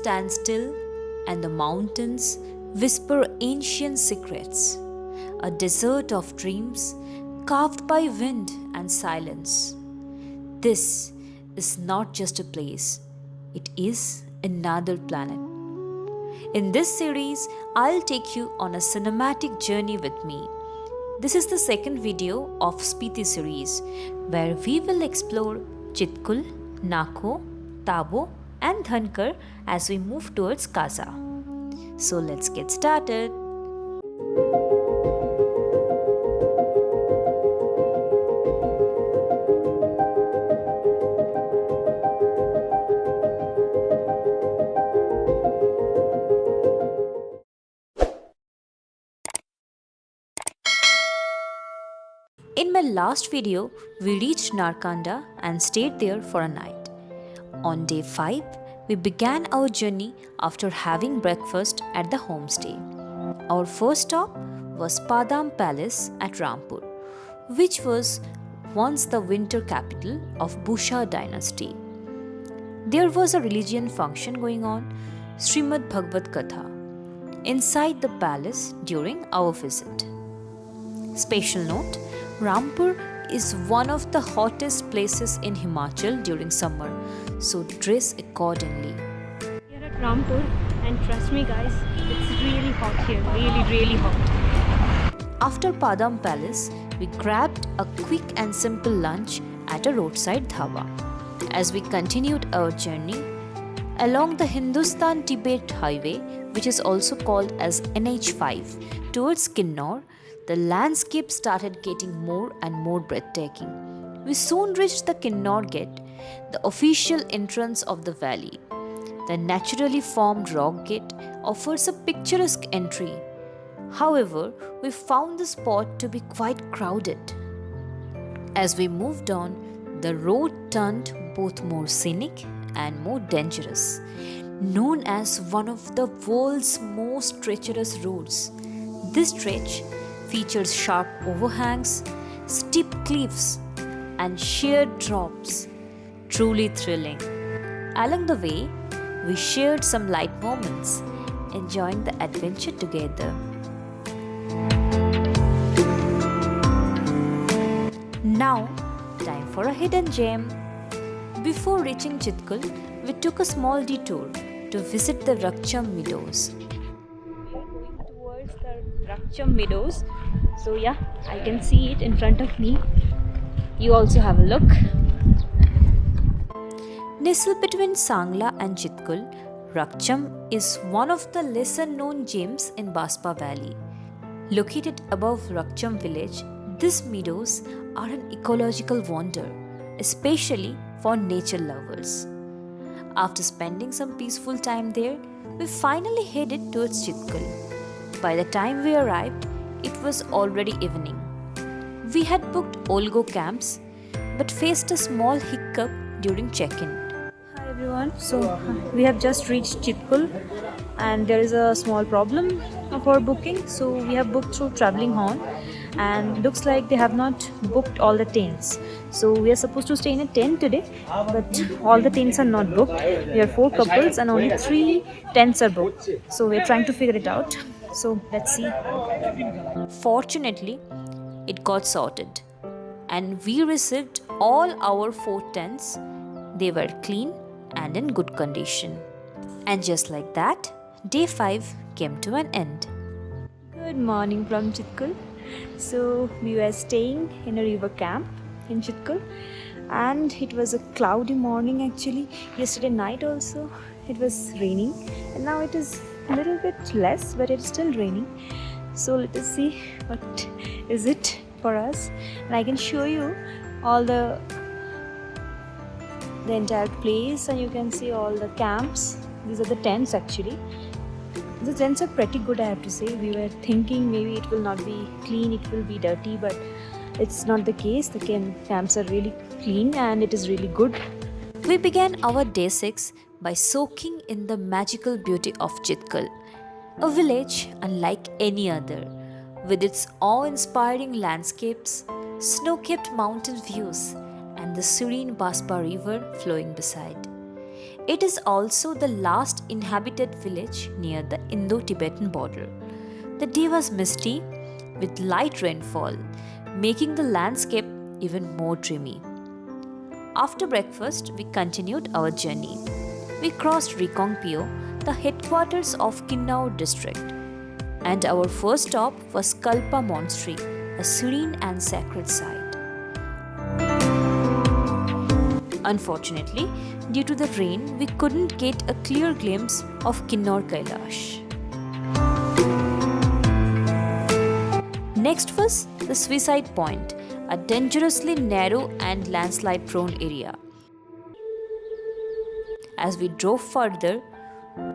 stand still and the mountains whisper ancient secrets. A desert of dreams carved by wind and silence. This is not just a place, it is another planet. In this series, I'll take you on a cinematic journey with me. This is the second video of Spiti series, where we will explore Chitkul, Nako, Tabo, and Dhankar as we move towards Kaza. So let's get started. In my last video, we reached Narkanda and stayed there for a night. On day 5, we began our journey after having breakfast at the homestay. Our first stop was Padam Palace at Rampur, which was once the winter capital of Busha dynasty. There was a religion function going on, Srimad Bhagavad Katha, inside the palace during our visit. Special note, Rampur is one of the hottest places in Himachal during summer, so dress accordingly. We are at Rampur and trust me guys, it's really hot here, really hot. After Padam Palace, we grabbed a quick and simple lunch at a roadside dhaba. As we continued our journey along the Hindustan-Tibet highway, which is also called as NH5, towards Kinnor, the landscape started getting more and more breathtaking. We soon reached the Kinnor Gate, the official entrance of the valley. The naturally formed rock gate offers a picturesque entry. However, we found the spot to be quite crowded. As we moved on, the road turned both more scenic and more dangerous, known as one of the world's most treacherous roads. This stretch features sharp overhangs, steep cliffs, and sheer drops. Truly thrilling. Along the way, we shared some light moments, enjoying the adventure together. Now, time for a hidden gem. Before reaching Chitkul, we took a small detour to visit the Rakcham Meadows. Towards the Rakcham Meadows. So yeah, I can see it in front of me. You also have a look. Nestled between Sangla and Chitkul, Rakcham is one of the lesser known gems in Baspa Valley. Located above Rakcham village, these meadows are an ecological wonder, especially for nature lovers. After spending some peaceful time there, we finally headed towards Chitkul. By the time we arrived, it was already evening. We had booked Olgo camps but faced a small hiccup during check-in. Hi everyone, so we have just reached Chitkul and there is a small problem of our booking. So we have booked through Travelling Horn and looks like they have not booked all the tents. So we are supposed to stay in a tent today, but all the tents are not booked. We are 4 couples and only 3 tents are booked. So we are trying to figure it out. So let's see. Fortunately, it got sorted and we received all our 4 tents. They were clean and in good condition. And just like that, day 5 came to an end. Good morning from Chitkul. So we were staying in a river camp in Chitkul and it was a cloudy morning actually. Yesterday night also it was raining and now it is a little bit less, but it's still raining. So let us see what is it for us, and I can show you all the entire place, and you can see all the camps. These are the tents actually. The tents are pretty good, I have to say. We were thinking maybe it will not be clean, it will be dirty, but it's not the case. The camps are really clean and it is really good. We began our day 6 by soaking in the magical beauty of Chitkul, a village unlike any other, with its awe-inspiring landscapes, snow-capped mountain views, and the serene Baspa river flowing beside. It is also the last inhabited village near the Indo-Tibetan border. The day was misty with light rainfall, making the landscape even more dreamy. After breakfast, we continued our journey. We crossed Rikongpio, the headquarters of Kinnauр district, and our first stop was Kalpa Monastery, a serene and sacred site. Unfortunately, due to the rain, we couldn't get a clear glimpse of Kinnaur Kailash. Next was the Suicide Point, a dangerously narrow and landslide-prone area. As we drove further,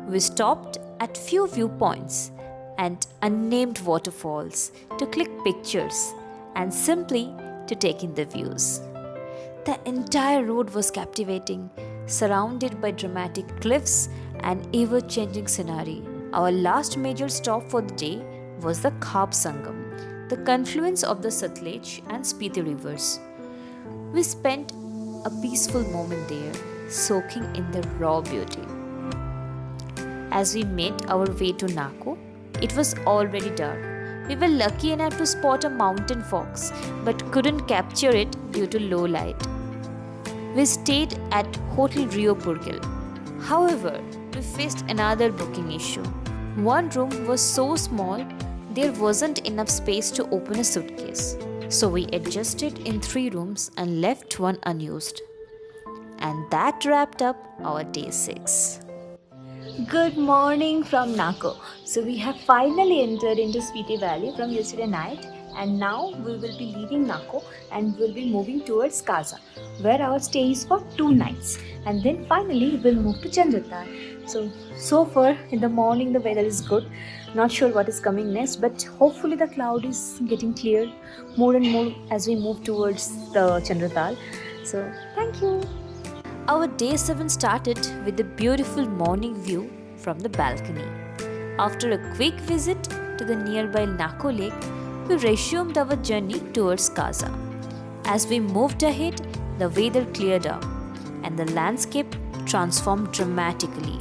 we stopped at few viewpoints and unnamed waterfalls to click pictures and simply to take in the views. The entire road was captivating, surrounded by dramatic cliffs and ever-changing scenery. Our last major stop for the day was the Khab Sangam, the confluence of the Satluj and Spiti rivers. We spent a peaceful moment there, soaking in the raw beauty. As we made our way to Nako, it was already dark. We were lucky enough to spot a mountain fox, but couldn't capture it due to low light. We stayed at Hotel Rio Purgil. However, we faced another booking issue. One room was so small, there wasn't enough space to open a suitcase. So we adjusted in 3 rooms and left one unused. And that wrapped up our day 6. Good morning from Nako. So we have finally entered into Spiti Valley from yesterday night, and now we will be leaving Nako and will be moving towards Kaza, where our stay is for 2 nights, and then finally we'll move to Chandratar. So far in the morning the weather is good. Not sure what is coming next, but hopefully the cloud is getting clear more and more as we move towards the Chandratal. So thank you. Our day 7 started with a beautiful morning view from the balcony. After a quick visit to the nearby Nako lake, we resumed our journey towards Kaza. As we moved ahead, the weather cleared up and the landscape transformed dramatically.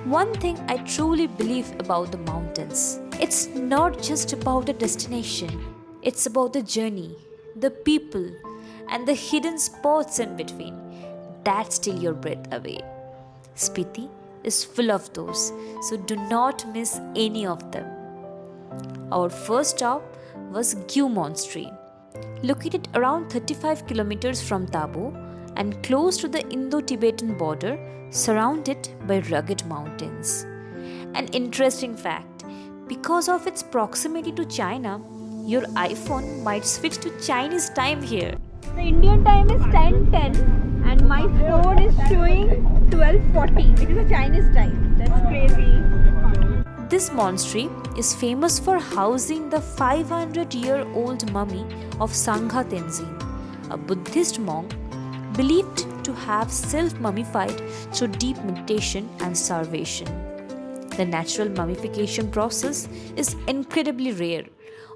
One thing I truly believe about the mountains, it's not just about the destination, it's about the journey, the people, and the hidden spots in between that steal your breath away. Spiti is full of those, so do not miss any of them. Our first stop was Gyu Monastery, located around 35 kilometers from Tabo and close to the Indo-Tibetan border, surrounded by rugged mountains. An interesting fact, because of its proximity to China, your iPhone might switch to Chinese time here. The Indian time is 10:10 and my phone is showing 12:40, which is a Chinese time. That's crazy. This monastery is famous for housing the 500-year-old mummy of Sangha Tenzin, a Buddhist monk believed to have self-mummified through deep meditation and starvation. The natural mummification process is incredibly rare.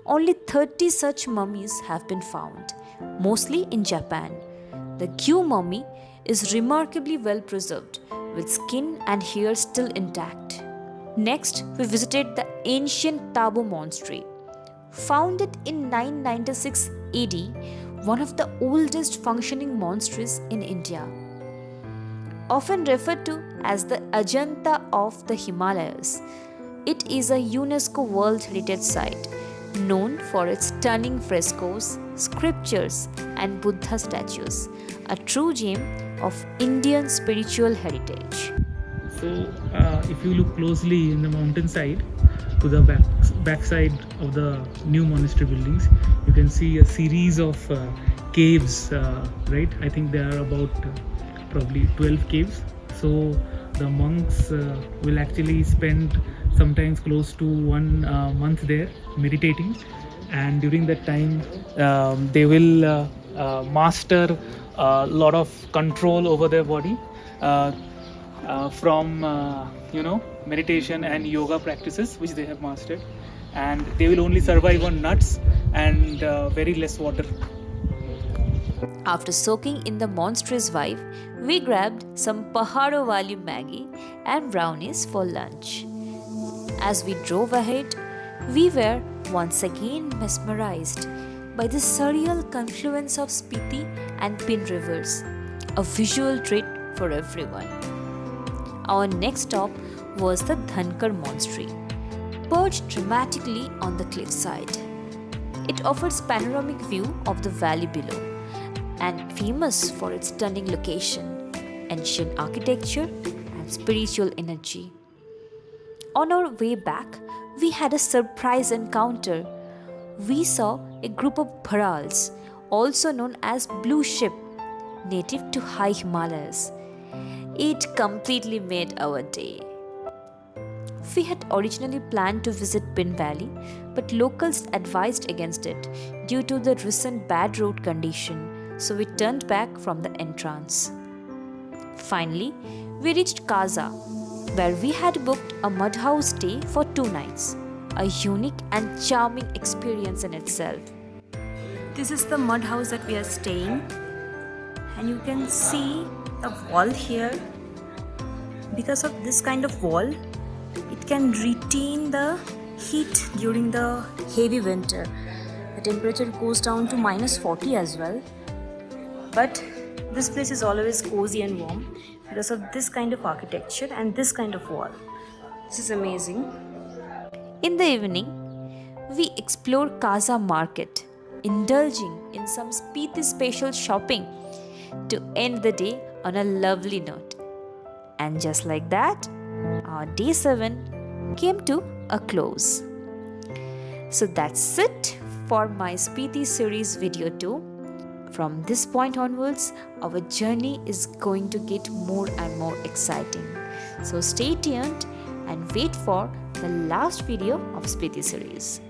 Only 30 such mummies have been found, mostly in Japan. The Gyu mummy is remarkably well preserved, with skin and hair still intact. Next, we visited the ancient Tabo monastery. Founded in 996 AD, one of the oldest functioning monasteries in India. Often referred to as the Ajanta of the Himalayas, it is a UNESCO World Heritage Site, known for its stunning frescoes, sculptures, and Buddha statues, a true gem of Indian spiritual heritage. So, if you look closely in the mountainside to the backside of the new monastery buildings, you can see a series of caves, right? I think there are about probably 12 caves. So the monks will actually spend sometimes close to 1 month there meditating, and during that time they will master a lot of control over their body from meditation and yoga practices which they have mastered, and they will only survive on nuts and very less water. After soaking in the monstrous vibe, we grabbed some Pahado Valley Maggie and brownies for lunch. As we drove ahead, we were once again mesmerized by the surreal confluence of Spiti and Pin rivers, a visual treat for everyone. Our next stop was the Dhankar monastery, perched dramatically on the cliffside. It offers panoramic view of the valley below and famous for its stunning location, ancient architecture and spiritual energy. On our way back, we had a surprise encounter. We saw a group of bharals, also known as blue sheep, native to high Himalayas. It completely made our day. We had originally planned to visit Pin Valley, but locals advised against it due to the recent bad road condition, so we turned back from the entrance. Finally, we reached Kaza, where we had booked a mud house stay for 2 nights, a unique and charming experience in itself. This is the mud house that we are staying, and you can see the wall here. Because of this kind of wall, it can retain the heat during the heavy winter. The temperature goes down to -40 as well. But this place is always cozy and warm because of this kind of architecture and this kind of wall. This is amazing. In the evening, we explore Kaza market, indulging in some Spiti special shopping to end the day on a lovely note. And just like that, our day 7 came to a close. So that's it for my Spiti series video 2. From this point onwards, our journey is going to get more and more exciting. So stay tuned and wait for the last video of Spiti series.